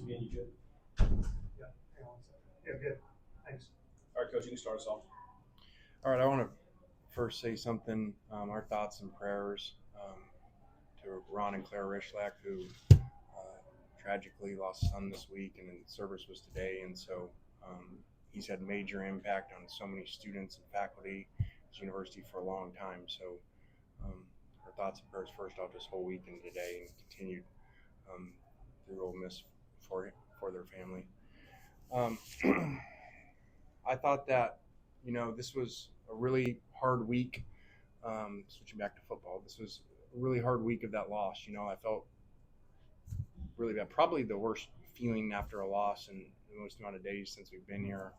again, you should. Yeah, hang on a second. Yeah, good. Thanks. All right, Coach, you can start us off. All right, I want to first say something. Our thoughts and prayers to Ron and Claire Rishlack, who tragically lost a son this week, and the service was today. And so he's had major impact on so many students and faculty at the university for a long time. So our thoughts and prayers first off this whole week and today, and continued through Ole Miss for their family. I thought that, this was a really hard week. Switching back to football, this was a really hard week of that loss. I felt really bad. Probably the worst feeling after a loss in the most amount of days since we've been here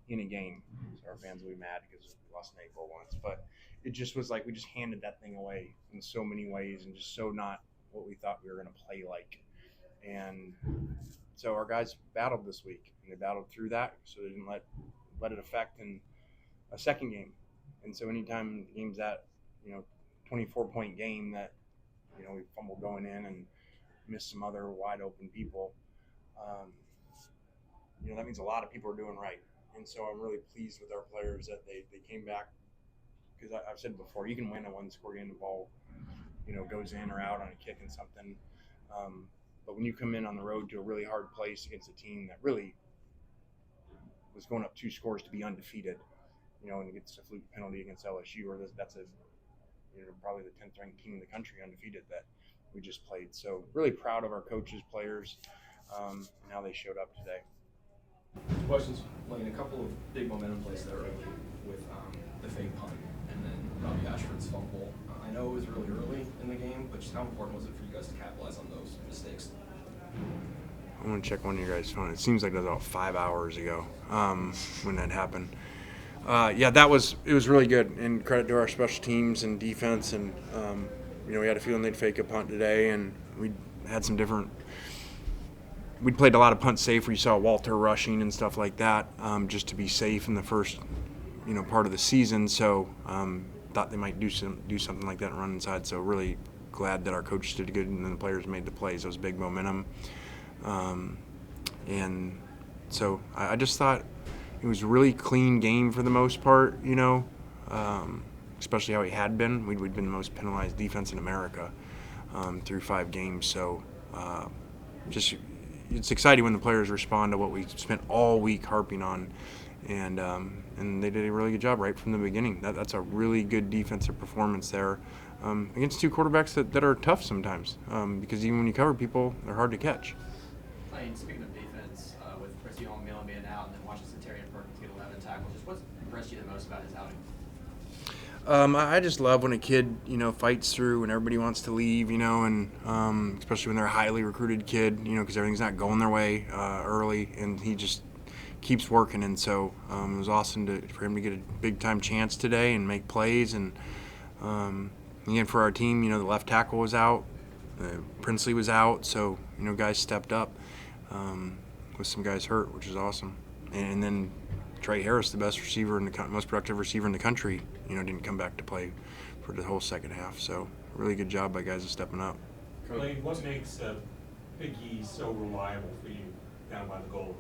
in a game. So our fans will be mad because we lost an April once. But it just was like we just handed that thing away in so many ways and just so not what we thought we were going to play like. And so our guys battled this week, and they battled through that, so they didn't let it affect in a second game. And so anytime games that, 24-point game that, we fumbled going in and missed some other wide open people, that means a lot of people are doing right. And so I'm really pleased with our players that they came back, because I've said before, you can win a one-score game, the ball, goes in or out on a kick and something. But when you come in on the road to a really hard place against a team that really was going up 2 scores to be undefeated, and gets a fluke penalty against LSU, or that's probably the 10th ranked team in the country undefeated that we just played. So really proud of our coaches, players, and how they showed up today. Questions? Lane, a couple of big momentum plays there early with the fake punt and then Robbie Ashford's fumble. I know it was really early in the game, but just how important was it for you guys to capitalize on those mistakes? I want to check one of your guys' phone. It seems like that was about 5 hours ago when that happened. It was really good, and credit to our special teams and defense. And we had a feeling they'd fake a punt today, and we had some different. We played a lot of punt safe where you saw Walter rushing and stuff like that, just to be safe in the first, part of the season. So thought they might do something like that and run inside. So really glad that our coaches did good and then the players made the plays. It was big momentum, and so I just thought it was a really clean game for the most part. Especially how he had been. We'd been the most penalized defense in America through 5 games. So it's exciting when the players respond to what we spent all week harping on, and they did a really good job right from the beginning. That's a really good defensive performance there against 2 quarterbacks that are tough sometimes, because even when you cover people, they're hard to catch. Speaking of defense, with Christy Millen being out and then Washington Terry and Perkins get 11 tackles, just what's impressed you the most about his outing? I just love when a kid, fights through when everybody wants to leave, and especially when they're a highly recruited kid, because everything's not going their way early, and he just keeps working. And so it was awesome for him to get a big-time chance today and make plays. And again, for our team, the left tackle was out, Princely was out, so, guys stepped up with some guys hurt, which is awesome. And then Trey Harris, the best receiver most productive receiver in the country, didn't come back to play for the whole second half. So really good job by guys stepping up. Lane, what makes Big E so reliable for you down by the goal?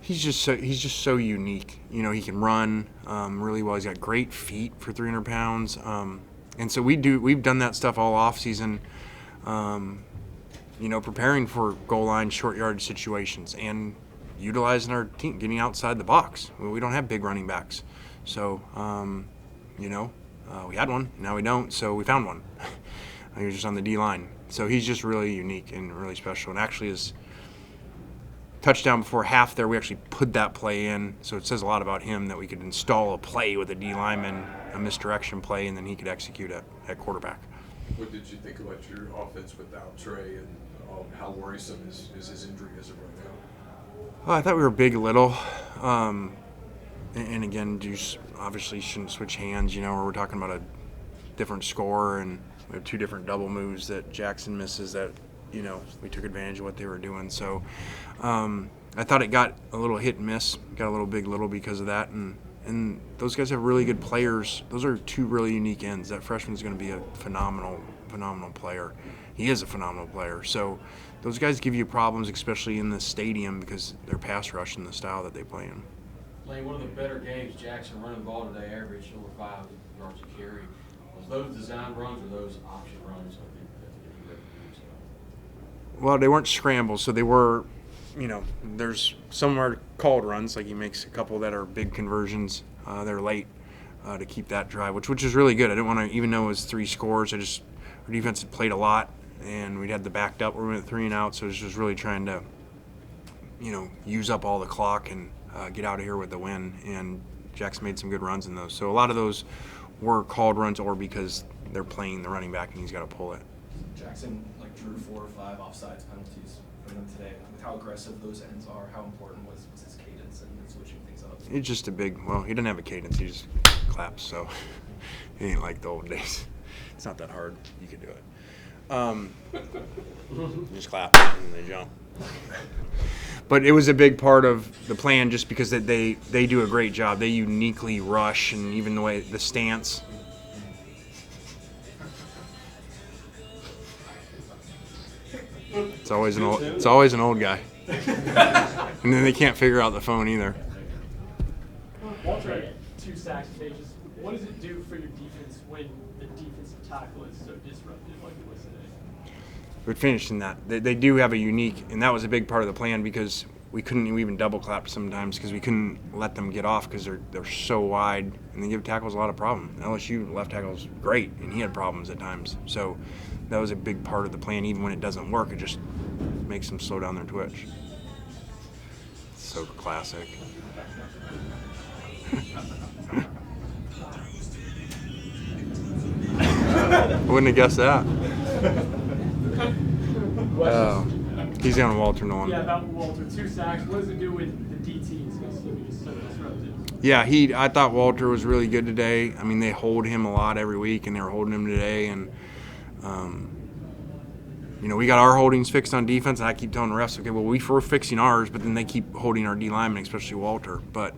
He's just so unique. He can run really well. He's got great feet for 300 pounds. And so we've done that stuff all off season, preparing for goal line short yardage situations and utilizing our team, getting outside the box. We don't have big running backs. So, we had one, now we don't, so we found one. He was just on the D-line. So he's just really unique and really special. And actually his touchdown before half there, we actually put that play in. So it says a lot about him that we could install a play with a D-lineman, a misdirection play, and then he could execute at quarterback. What did you think about your offense without Trey, and how worrisome is his injury as of right now? I thought we were big little. And again, Deuce obviously shouldn't switch hands, where we're talking about a different score, and we have 2 different double moves that Jackson misses that, we took advantage of what they were doing. So I thought it got a little hit and miss, got a little big little because of that. And those guys have really good players. Those are 2 really unique ends. That freshman's going to be a phenomenal player. he is a phenomenal player. So those guys give you problems, especially in the stadium, because they're pass rush in the style that they play in. Playing one of the better games, Jackson running the ball today, averaged over 5 yards a carry. Was those design runs or those option runs? I think that he recognized. Well, they weren't scrambles, so they were, there's some are called runs, like he makes a couple that are big conversions. They're late to keep that drive, which is really good. I didn't want to, even though it was 3 scores, our defense had played a lot, and we'd had the backed up, we went 3 and out, so it was just really trying to, use up all the clock and get out of here with the win. And Jackson made some good runs in those. So a lot of those were called runs or because they're playing the running back and he's got to pull it. Jackson drew 4 or 5 offsides penalties from them today. With how aggressive those ends are, how important was his cadence and switching things up? It's just he didn't have a cadence. He just claps, so it ain't like the old days. It's not that hard. You can do it. You just clap and they jump. But it was a big part of the plan just because they do a great job. They uniquely rush, and even the stance. It's always an old guy. And then they can't figure out the phone either. Walter had 2 sacks today. Just what does it do for your defense when the defensive tackle is so disruptive like it was today? But finishing that, they do have a unique, and that was a big part of the plan because we couldn't even double clap sometimes because we couldn't let them get off because they're so wide and they give tackles a lot of problems. LSU left tackle's great, and he had problems at times. So that was a big part of the plan. Even when it doesn't work, it just makes them slow down their twitch. So classic. Wouldn't have guessed that. He's on Walter Nolan. Yeah, about Walter. 2 sacks. What does it do with the DTs because he was so disruptive? Yeah, I thought Walter was really good today. I mean, they hold him a lot every week, and they were holding him today. And, we got our holdings fixed on defense, and I keep telling the refs, okay, well, we're fixing ours, but then they keep holding our D linemen, especially Walter. But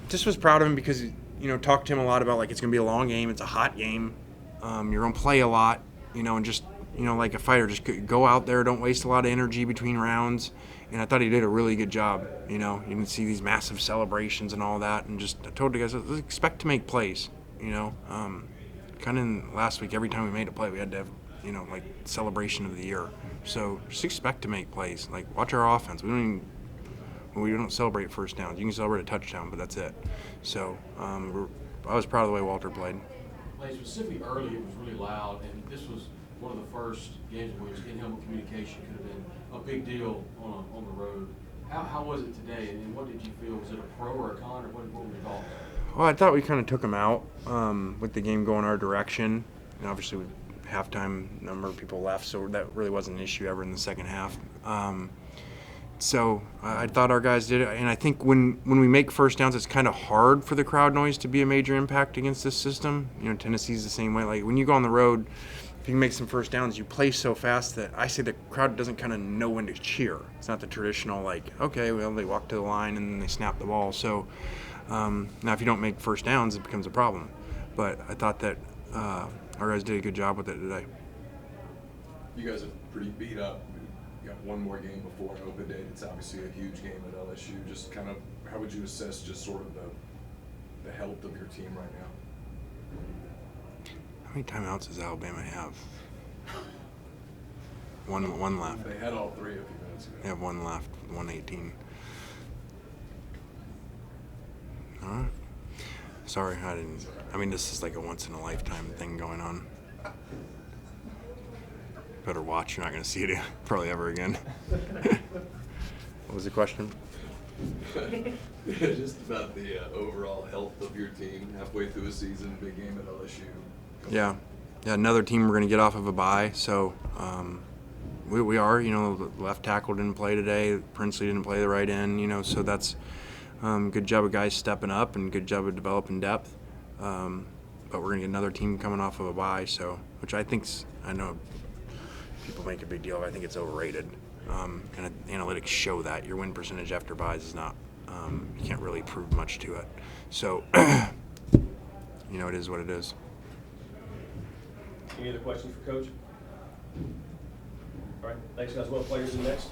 just was proud of him because, talked to him a lot about, it's going to be a long game. It's a hot game. You're going to play a lot, and just, like a fighter, just go out there, don't waste a lot of energy between rounds. And I thought he did a really good job. You didn't see these massive celebrations and all that. And just I told the guys, let's expect to make plays. Kind of last week, every time we made a play, we had to have, celebration of the year. So just expect to make plays. Watch our offense. We don't celebrate first downs. You can celebrate a touchdown, but that's it. So I was proud of the way Walter played. Specifically early, it was really loud, and this was one of the first games where in-helmet communication could have been a big deal on the road. How was it today, and what did you feel? Was it a pro or a con, or what were your thoughts? Well, I thought we kind of took them out with the game going our direction. And obviously, with halftime, number of people left, so that really wasn't an issue ever in the second half. So I thought our guys did it, and I think when we make first downs, it's kind of hard for the crowd noise to be a major impact against this system. Tennessee's the same way. When you go on the road, if you can make some first downs, you play so fast that I say the crowd doesn't kind of know when to cheer. It's not the traditional okay, well, they walk to the line and then they snap the ball. So now if you don't make first downs, it becomes a problem. But I thought that our guys did a good job with it today. You guys are pretty beat up. You got one more game before an open date. It's obviously a huge game at LSU. Just kind of, how would you assess just sort of the health of your team right now? How many timeouts does Alabama have? One left. They had all 3 a few minutes ago. They have 1 left, 1:18. All right. Sorry, I didn't. I mean, this is like a once-in-a-lifetime thing going on. Better watch. You're not going to see it probably ever again. What was the question? Just about the overall health of your team halfway through a season, big game at LSU. Yeah, another team we're going to get off of a bye. So we are, the left tackle didn't play today. Princely didn't play the right end, so that's good job of guys stepping up and good job of developing depth. But we're going to get another team coming off of a bye, which I know people make a big deal of. I think it's overrated. And analytics show that your win percentage after buys is not, you can't really prove much to it. So, it is what it is. Any other questions for Coach? All right, thanks guys. What players in next?